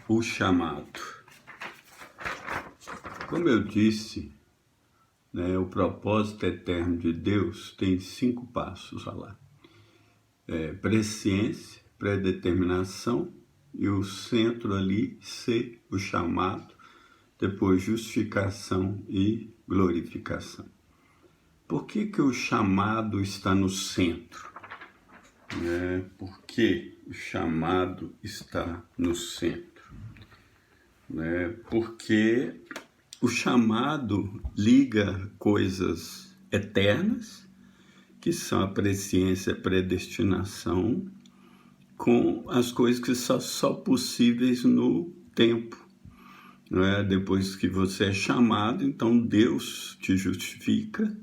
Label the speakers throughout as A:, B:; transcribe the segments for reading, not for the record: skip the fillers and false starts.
A: O chamado. Como eu disse, o propósito eterno de Deus tem 5 passos, olha lá. Presciência, predeterminação, e o centro ali ser o chamado, depois justificação e glorificação. Por que o chamado está no centro? Por que o chamado está no centro? Porque o chamado liga coisas eternas, que são a presciência e a predestinação, com as coisas que são só possíveis no tempo. Depois que você é chamado, então Deus te justifica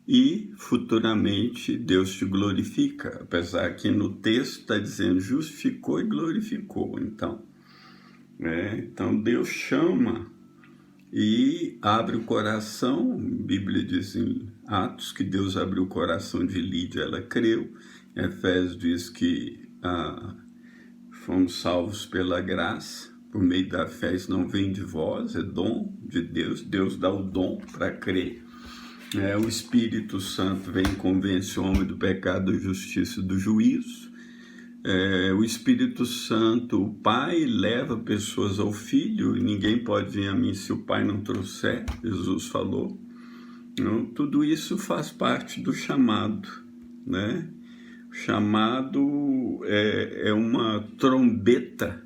A: e futuramente Deus te glorifica, apesar que no texto está dizendo justificou e glorificou. Então Deus chama e abre o coração. A Bíblia diz em Atos que Deus abriu o coração de Lídia, ela creu. Em Efésios diz que fomos salvos pela graça, por meio da fé. Isso não vem de vós, é dom de Deus. Deus dá o dom para crer. O Espírito Santo vem e convence o homem do pecado, da justiça e do juízo. O Espírito Santo, o Pai, leva pessoas ao Filho, e ninguém pode vir a mim se o Pai não trouxer, Jesus falou. Então, tudo isso faz parte do chamado, O chamado é uma trombeta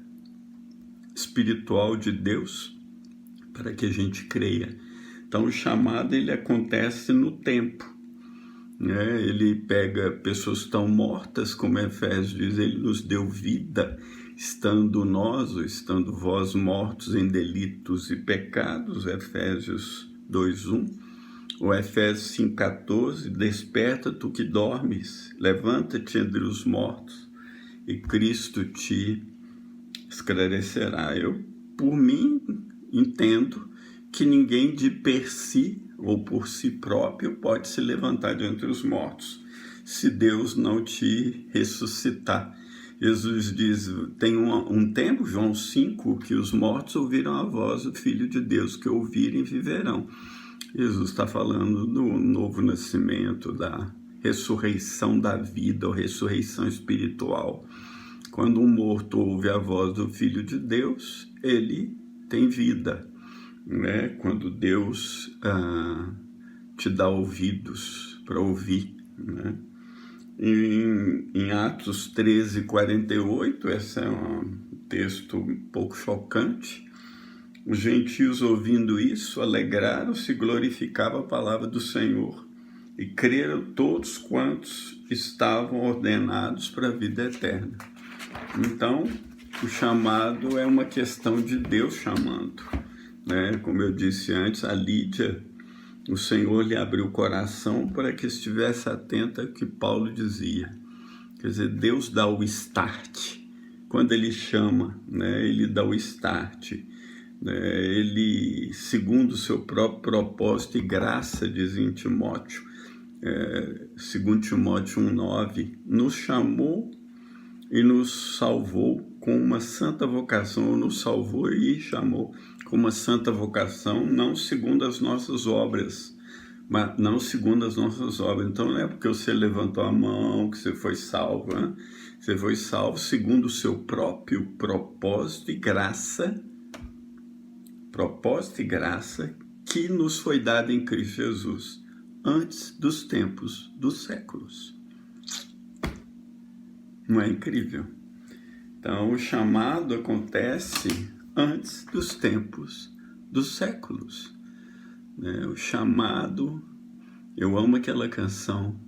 A: espiritual de Deus para que a gente creia. Então, o chamado ele acontece no tempo. Ele pega pessoas que estão mortas, como Efésios diz, ele nos deu vida, estando nós, ou estando vós mortos em delitos e pecados, Efésios 2:1, ou Efésios 5:14, desperta tu que dormes, levanta-te entre os mortos, e Cristo te esclarecerá. Eu, por mim, entendo que ninguém de per si, ou por si próprio, pode se levantar de entre os mortos, se Deus não te ressuscitar. Jesus diz, tem um tempo, João 5, que os mortos ouviram a voz do Filho de Deus, que ouvirem viverão. Jesus está falando do novo nascimento, da ressurreição da vida, ou ressurreição espiritual. Quando um morto ouve a voz do Filho de Deus, ele tem vida. Quando Deus te dá ouvidos para ouvir. Em Atos 13:48, esse é um texto um pouco chocante. Os gentios, ouvindo isso, alegraram-se e glorificavam a palavra do Senhor, e creram todos quantos estavam ordenados para a vida eterna. Então, o chamado é uma questão de Deus chamando. Como eu disse antes, a Lídia, o Senhor lhe abriu o coração para que estivesse atenta ao que Paulo dizia. Quer dizer, Deus dá o start. Quando ele chama, ele dá o start. Ele, segundo o seu próprio propósito e graça, diz em Timóteo, segundo Timóteo 1:9, nos chamou e nos salvou com uma santa vocação, ou nos salvou e chamou com uma santa vocação, não segundo as nossas obras, mas não segundo as nossas obras. Então não é porque você levantou a mão que você foi salvo, Você foi salvo segundo o seu próprio propósito e graça, que nos foi dado em Cristo Jesus, antes dos tempos dos séculos. Não é incrível? Então, o chamado acontece antes dos tempos dos séculos. O chamado, eu amo aquela canção,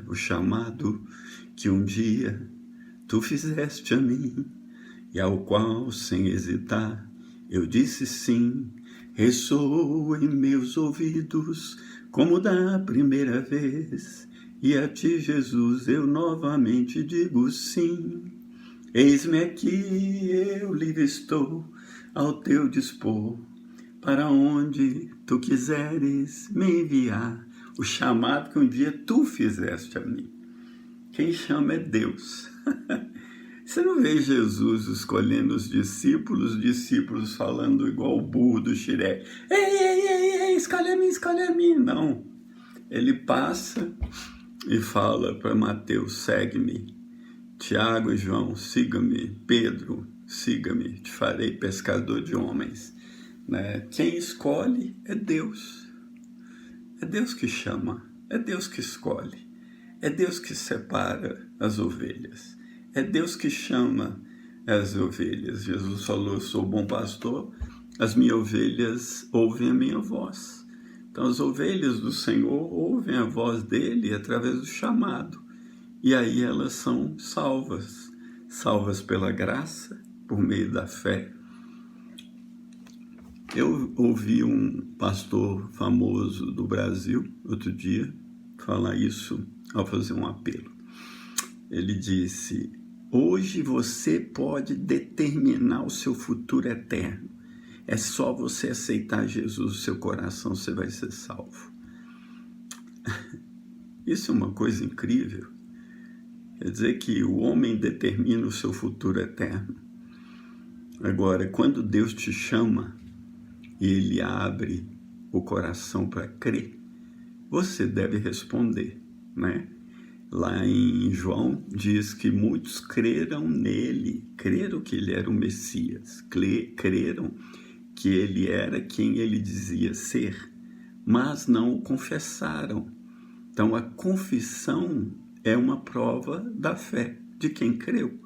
A: o chamado que um dia tu fizeste a mim, e ao qual, sem hesitar, eu disse sim, ressoou em meus ouvidos, como da primeira vez, e a ti, Jesus, eu novamente digo sim. Eis-me aqui, eu livre estou, ao teu dispor, para onde tu quiseres me enviar. O chamado que um dia tu fizeste a mim. Quem chama é Deus. Você não vê Jesus escolhendo os discípulos falando igual o burro do Xiré. Ei, escolhe a mim. Não. Ele passa e fala para Mateus, segue-me. Tiago e João, siga-me. Pedro, siga-me. Te farei pescador de homens. Né? Quem escolhe é Deus. É Deus que chama. É Deus que escolhe. É Deus que separa as ovelhas. É Deus que chama as ovelhas. Jesus falou, eu sou o bom pastor, as minhas ovelhas ouvem a minha voz. Então as ovelhas do Senhor ouvem a voz dele através do chamado. E aí elas são salvas. Salvas pela graça, por meio da fé. Eu ouvi um pastor famoso do Brasil, outro dia, falar isso ao fazer um apelo. Ele disse, hoje você pode determinar o seu futuro eterno. É só você aceitar Jesus no seu coração, você vai ser salvo. Isso é uma coisa incrível. Quer dizer que o homem determina o seu futuro eterno. Agora, quando Deus te chama e Ele abre o coração para crer, você deve responder, né? Lá em João diz que muitos creram nele, creram que ele era o Messias, creram que ele era quem ele dizia ser, mas não o confessaram. Então a confissão é uma prova da fé de quem creu.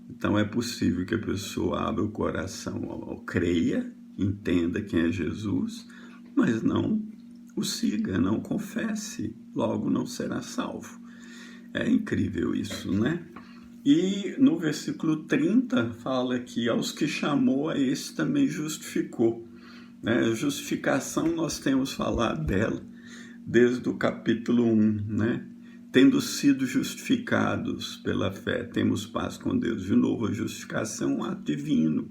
A: Então é possível que a pessoa abra o coração, creia, entenda quem é Jesus, mas não o siga, não confesse, logo não será salvo. É incrível isso, né? E no versículo 30 fala que aos que chamou, a esse também justificou. Né? Justificação, nós temos falado dela desde o capítulo 1, né? Tendo sido justificados pela fé, temos paz com Deus. De novo, a justificação é um ato divino.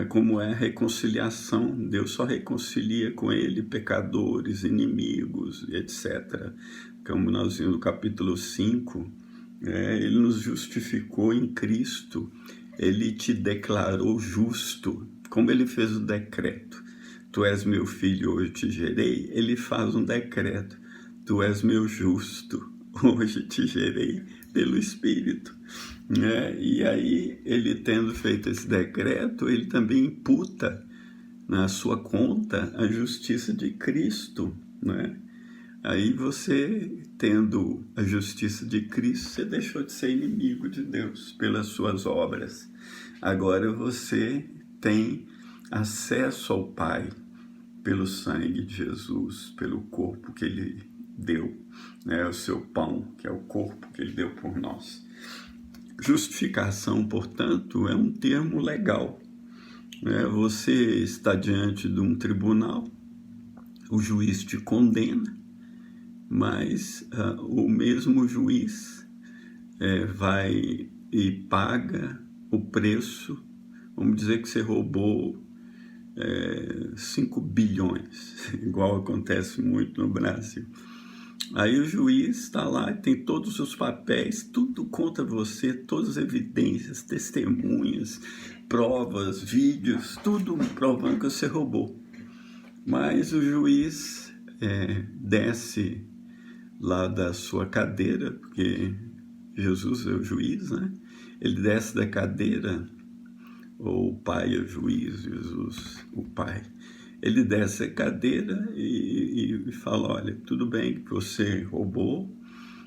A: Como é a reconciliação, Deus só reconcilia com ele pecadores, inimigos, etc. Como nós vimos no capítulo 5, ele nos justificou em Cristo, ele te declarou justo, como ele fez o decreto. Tu és meu filho, hoje te gerei, ele faz um decreto. Tu és meu justo, hoje te gerei pelo Espírito. E aí, ele tendo feito esse decreto, ele também imputa na sua conta a justiça de Cristo, né? Aí você, tendo a justiça de Cristo, você deixou de ser inimigo de Deus pelas suas obras. Agora você tem acesso ao Pai pelo sangue de Jesus, pelo corpo que ele deu, né? O seu pão, que é o corpo que ele deu por nós. Justificação, portanto, é um termo legal. Você está diante de um tribunal, o juiz te condena, mas o mesmo juiz vai e paga o preço. Vamos dizer que você roubou 5 bilhões, igual acontece muito no Brasil. Aí o juiz está lá, tem todos os papéis, tudo contra você, todas as evidências, testemunhas, provas, vídeos, tudo provando que você roubou. Mas o juiz desce lá da sua cadeira, porque Jesus é o juiz, né? Ele desce da cadeira, ou o Pai é o juiz, Jesus, o Pai. Ele desce a cadeira e fala, olha, tudo bem que você roubou,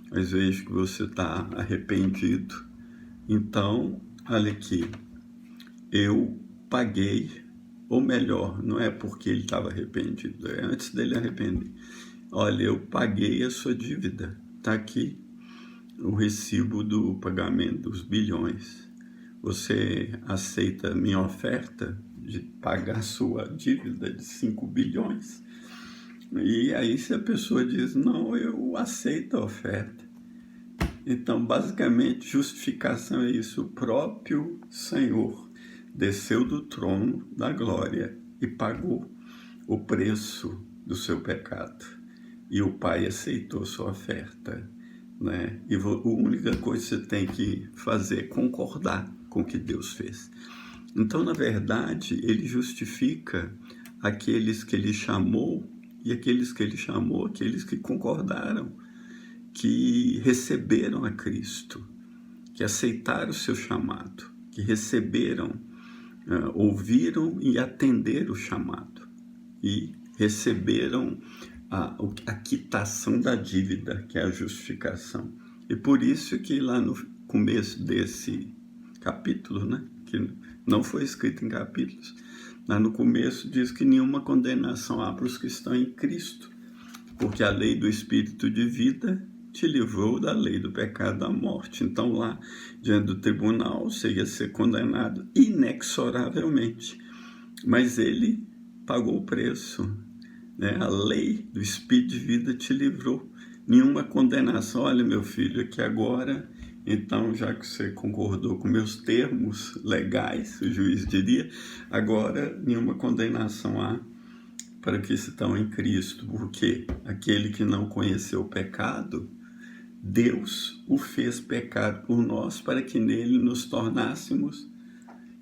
A: mas vejo que você está arrependido. Então, olha aqui, eu paguei, ou melhor, não é porque ele estava arrependido, é antes dele arrepender. Olha, eu paguei a sua dívida, está aqui o recibo do pagamento dos bilhões. Você aceita a minha oferta de pagar sua dívida de 5 bilhões? E aí se a pessoa diz, não, eu aceito a oferta. Então, basicamente, justificação é isso. O próprio Senhor desceu do trono da glória e pagou o preço do seu pecado. E o Pai aceitou sua oferta. né? E a única coisa que você tem que fazer é concordar com o que Deus fez. Então, na verdade, ele justifica aqueles que ele chamou, e aqueles que ele chamou, aqueles que concordaram, que receberam a Cristo, que aceitaram o seu chamado, que receberam, ouviram e atenderam o chamado, e receberam a quitação da dívida, que é a justificação. E por isso que lá no começo desse capítulo, né, que não foi escrito em capítulos, lá no começo diz que nenhuma condenação há para os que estão em Cristo, porque a lei do Espírito de vida te livrou da lei do pecado e da morte. Então lá, diante do tribunal, você ia ser condenado inexoravelmente, mas ele pagou o preço, né? A lei do Espírito de vida te livrou. Nenhuma condenação. Olha, meu filho, aqui agora, então, já que você concordou com meus termos legais, o juiz diria, agora nenhuma condenação há para que estão em Cristo, porque aquele que não conheceu o pecado, Deus o fez pecado por nós para que nele nos tornássemos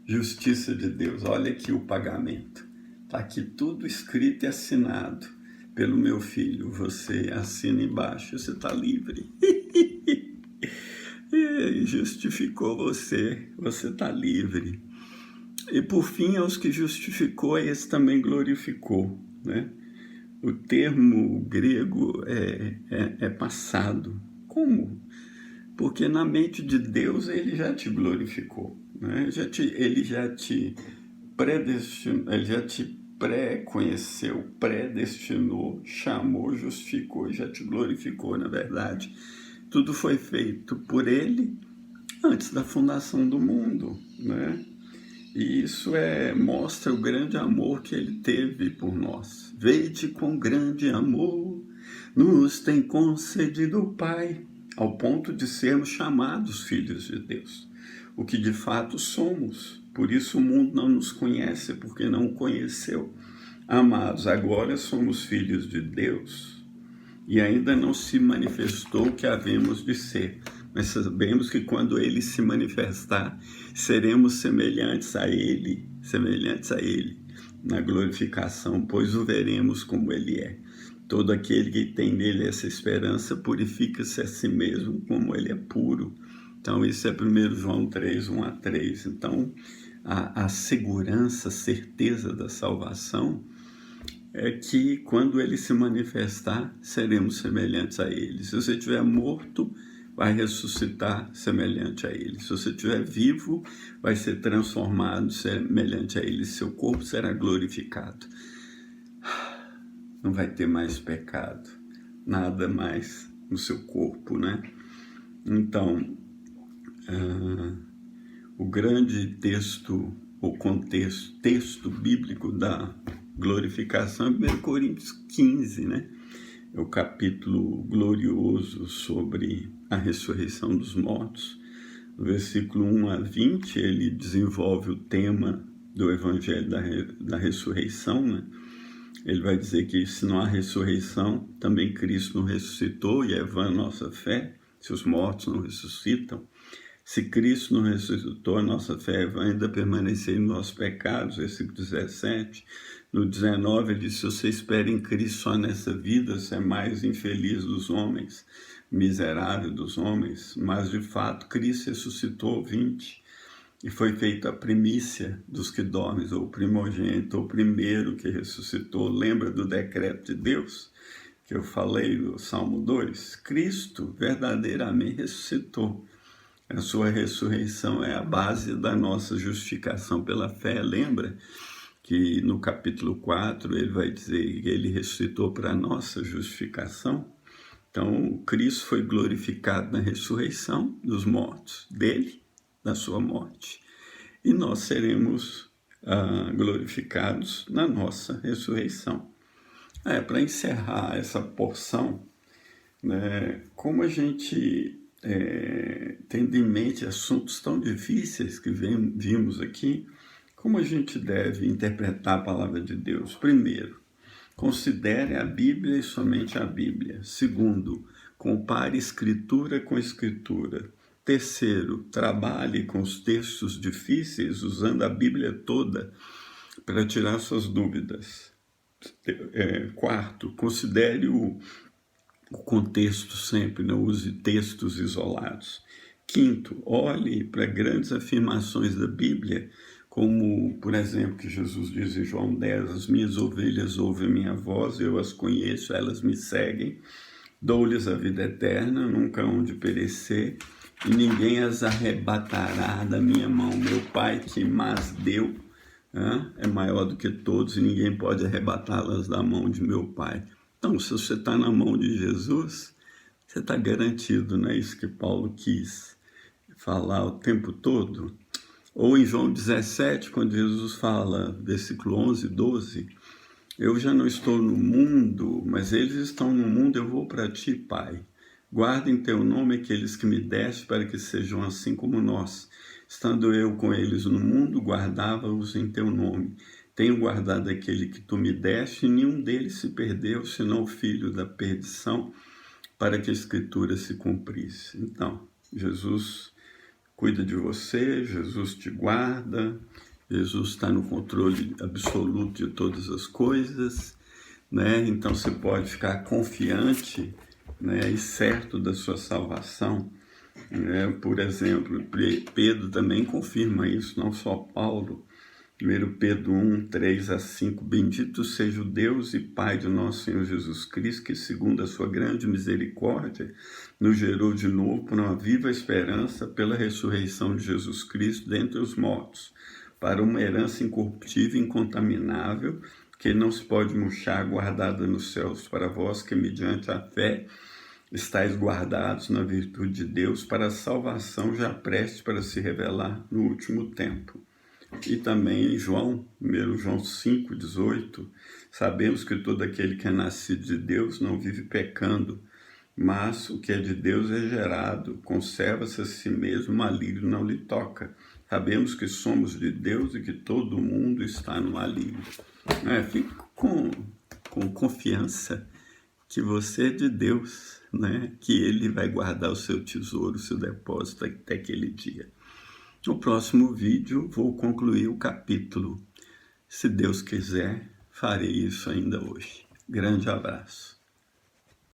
A: justiça de Deus. Olha aqui o pagamento. Está aqui tudo escrito e assinado pelo meu filho. Você assina embaixo, você está livre. E justificou você, você está livre. E por fim, aos que justificou, esse também glorificou, né? O termo grego é passado. Como? Porque na mente de Deus ele já te glorificou, né? Ele já te predestinou, ele já te pré-conheceu, predestinou, chamou, justificou e já te glorificou, na verdade. Tudo foi feito por ele antes da fundação do mundo, né? E isso mostra o grande amor que ele teve por nós. Vede com grande amor nos tem concedido o Pai, ao ponto de sermos chamados filhos de Deus, o que de fato somos. Por isso o mundo não nos conhece, porque não o conheceu. Amados, agora somos filhos de Deus e ainda não se manifestou o que havemos de ser. Mas sabemos que quando ele se manifestar, seremos semelhantes a ele na glorificação, pois o veremos como ele é. Todo aquele que tem nele essa esperança purifica-se a si mesmo como ele é puro. Então isso é 1 João 3, 1 a 3. Então a segurança, a certeza da salvação é que quando ele se manifestar, seremos semelhantes a ele. Se você estiver morto, vai ressuscitar semelhante a ele. Se você estiver vivo, vai ser transformado semelhante a ele. Seu corpo será glorificado. Não vai ter mais pecado, nada mais no seu corpo, né? Então, o grande texto, o texto bíblico da glorificação é 1 Coríntios 15, né? É o capítulo glorioso sobre a ressurreição dos mortos. No versículo 1 a 20, ele desenvolve o tema do evangelho da ressurreição, né? Ele vai dizer que se não há ressurreição, também Cristo não ressuscitou, e é vã a nossa fé, se os mortos não ressuscitam. Se Cristo não ressuscitou, a nossa fé é vã, ainda permanecer em nossos pecados, versículo 17. No 19, ele diz, se você espera em Cristo só nessa vida, você é mais infeliz dos homens, miserável dos homens, mas de fato Cristo ressuscitou, 20, e foi feita a primícia dos que dormem, ou o primogênito, o primeiro que ressuscitou. Lembra do decreto de Deus que eu falei no Salmo 2? Cristo verdadeiramente ressuscitou. A sua ressurreição é a base da nossa justificação pela fé. Lembra que no capítulo 4 ele vai dizer que ele ressuscitou para a nossa justificação? Então, Cristo foi glorificado na ressurreição dos mortos, dele, da sua morte. E nós seremos glorificados na nossa ressurreição. Para encerrar essa porção, né, como a gente tendo em mente assuntos tão difíceis que vimos aqui, como a gente deve interpretar a palavra de Deus? Primeiro, considere a Bíblia e somente a Bíblia. Segundo, Compare escritura com escritura. Terceiro, trabalhe com os textos difíceis, usando a Bíblia toda para tirar suas dúvidas. Quarto, considere o contexto sempre, não use textos isolados. Quinto, olhe para grandes afirmações da Bíblia, como, por exemplo, que Jesus diz em João 10, as minhas ovelhas ouvem a minha voz, eu as conheço, elas me seguem, dou-lhes a vida eterna, nunca hão de perecer, e ninguém as arrebatará da minha mão. Meu Pai que mas deu é maior do que todos, e ninguém pode arrebatá-las da mão de meu Pai. Então, se você está na mão de Jesus, você está garantido, não é isso que Paulo quis falar o tempo todo? Ou em João 17, quando Jesus fala, versículo 11, 12, eu já não estou no mundo, mas eles estão no mundo, eu vou para ti, Pai. Guarda em teu nome aqueles que me deste, para que sejam assim como nós. Estando eu com eles no mundo, guardava-os em teu nome. Tenho guardado aquele que tu me deste, e nenhum deles se perdeu, senão o filho da perdição, para que a Escritura se cumprisse. Então, Jesus cuida de você, Jesus te guarda, Jesus está no controle absoluto de todas as coisas, né? Então você pode ficar confiante, né, e certo da sua salvação. Por exemplo, Pedro também confirma isso, não só Paulo. 1 Pedro 1, 3 a 5, bendito seja o Deus e Pai de nosso Senhor Jesus Cristo, que segundo a sua grande misericórdia, nos gerou de novo por uma viva esperança pela ressurreição de Jesus Cristo dentre os mortos, para uma herança incorruptível e incontaminável, que não se pode murchar, guardada nos céus, para vós que mediante a fé estáis guardados na virtude de Deus, para a salvação já prestes para se revelar no último tempo. E também em João, 1 João 5, 18, sabemos que todo aquele que é nascido de Deus não vive pecando, mas o que é de Deus é gerado, conserva-se a si mesmo, maligno não lhe toca. Sabemos que somos de Deus e que todo mundo está no maligno. Fique com confiança que você é de Deus, né? Que Ele vai guardar o seu tesouro, o seu depósito até aquele dia. No próximo vídeo vou concluir o capítulo. Se Deus quiser, farei isso ainda hoje. Grande abraço.